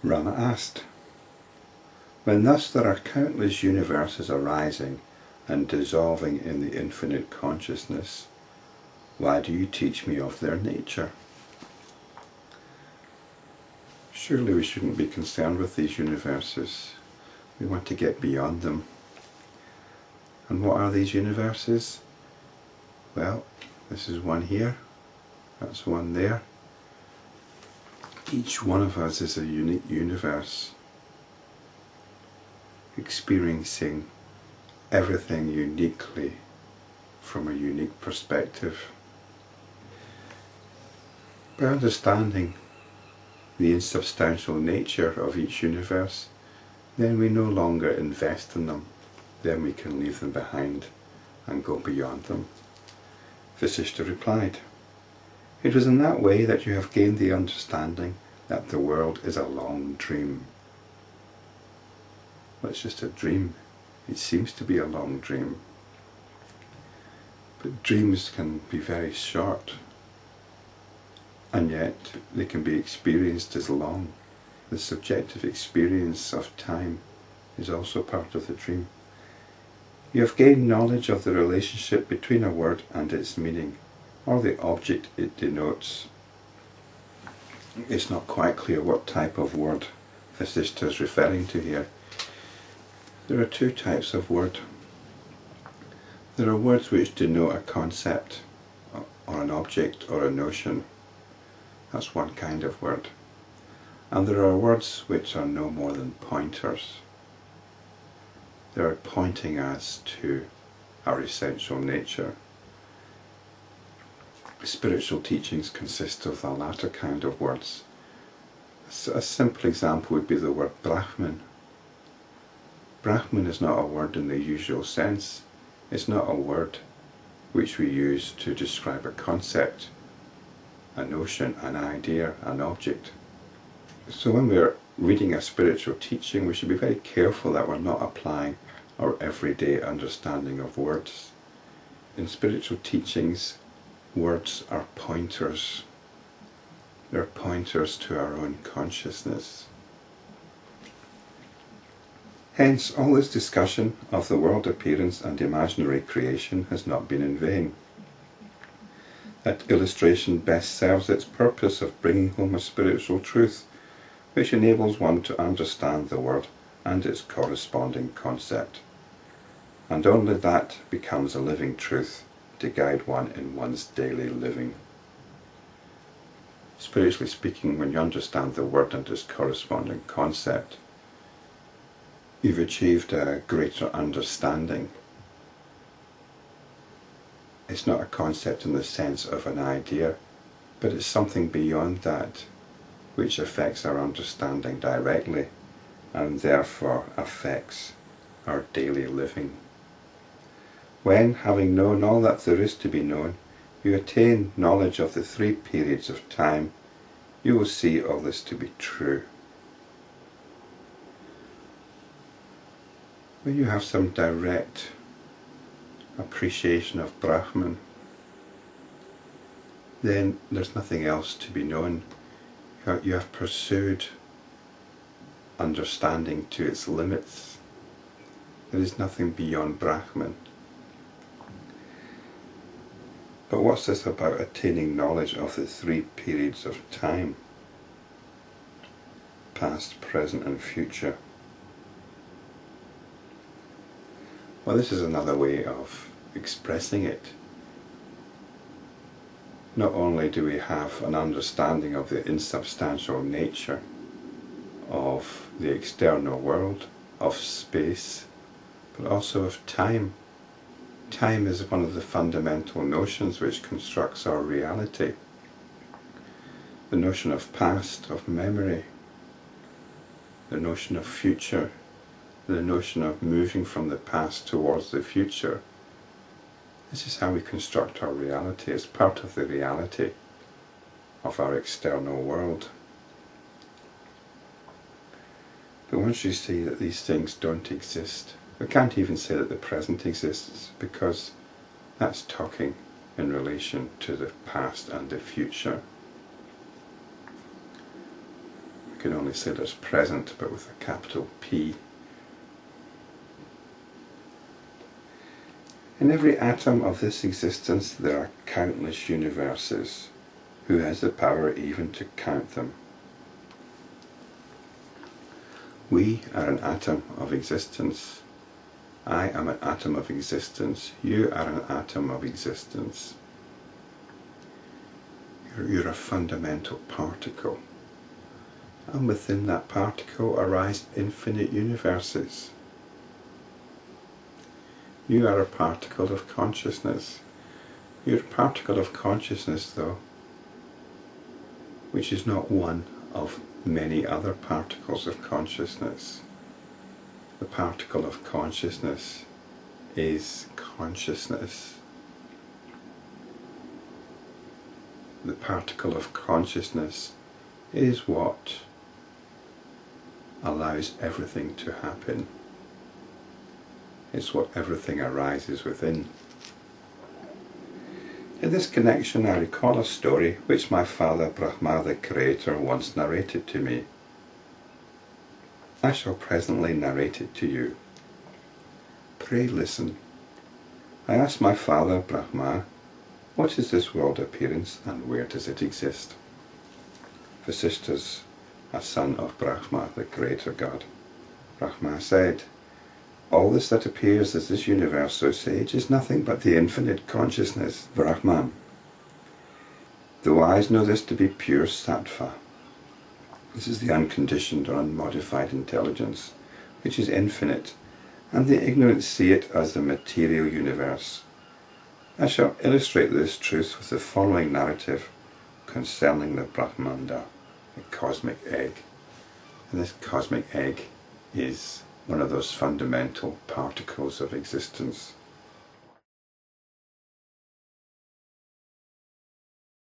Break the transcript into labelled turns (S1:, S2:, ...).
S1: Rama asked, "When thus there are countless universes arising and dissolving in the infinite consciousness, why do you teach me of their nature?" Surely we shouldn't be concerned with these universes. We want to get beyond them. And what are these universes? Well, this is one here, that's one there. Each one of us is a unique universe, experiencing everything uniquely from a unique perspective. By understanding the insubstantial nature of each universe, then we no longer invest in them, then we can leave them behind and go beyond them. Vasistha replied, "It was in that way that you have gained the understanding that the world is a long dream." Well, it's just a dream. It seems to be a long dream. But dreams can be very short, and yet they can be experienced as long. The subjective experience of time is also part of the dream. You have gained knowledge of the relationship between a word and its meaning, or the object it denotes. It's not quite clear what type of word Vasistha is referring to here. There are two types of word. There are words which denote a concept, or an object, or a notion. That's one kind of word. And there are words which are no more than pointers. They are pointing us to our essential nature. Spiritual teachings consist of the latter kind of words. A simple example would be the word Brahman. Brahman is not a word in the usual sense. It's not a word which we use to describe a concept, a notion, an idea, an object. So when we're reading a spiritual teaching, we should be very careful that we're not applying our everyday understanding of words. In spiritual teachings, words are pointers. They're pointers to our own consciousness. Hence, all this discussion of the world appearance and imaginary creation has not been in vain. That illustration best serves its purpose of bringing home a spiritual truth, which enables one to understand the word and its corresponding concept. And only that becomes a living truth to guide one in one's daily living. Spiritually speaking, when you understand the word and its corresponding concept, you've achieved a greater understanding. It's not a concept in the sense of an idea, but it's something beyond that, which affects our understanding directly, and therefore affects our daily living. When, having known all that there is to be known, you attain knowledge of the 3 periods of time, you will see all this to be true. When you have some direct appreciation of Brahman, then there's nothing else to be known. You have pursued understanding to its limits. There is nothing beyond Brahman. But what's this about attaining knowledge of the 3 periods of time? Past, present and future. Well, this is another way of expressing it. Not only do we have an understanding of the insubstantial nature of the external world, of space, but also of time. Time is one of the fundamental notions which constructs our reality. The notion of past, of memory, the notion of future, the notion of moving from the past towards the future. This is how we construct our reality. It's part of the reality of our external world. But once you see that these things don't exist, we can't even say that the present exists, because that's talking in relation to the past and the future. I can only say there's present, but with a capital P. In every atom of this existence there are countless universes. Who has the power even to count them? We are an atom of existence. I am an atom of existence. You are an atom of existence. You're a fundamental particle. And within that particle arise infinite universes. You are a particle of consciousness. You're a particle of consciousness, though, which is not one of many other particles of consciousness. The particle of consciousness is consciousness. The particle of consciousness is what allows everything to happen. It's what everything arises within. In this connection I recall a story which my father Brahma, the Creator, once narrated to me. I shall presently narrate it to you. Pray listen. I asked my father Brahma, what is this world appearance and where does it exist? Vasistha's a son of Brahma, the Creator God. Brahma said, all this that appears as this universe, O sage, is nothing but the infinite consciousness, Brahman. The wise know this to be pure sattva. This is the unconditioned or unmodified intelligence, which is infinite, and the ignorant see it as the material universe. I shall illustrate this truth with the following narrative concerning the brahmanda, the cosmic egg. And this cosmic egg is one of those fundamental particles of existence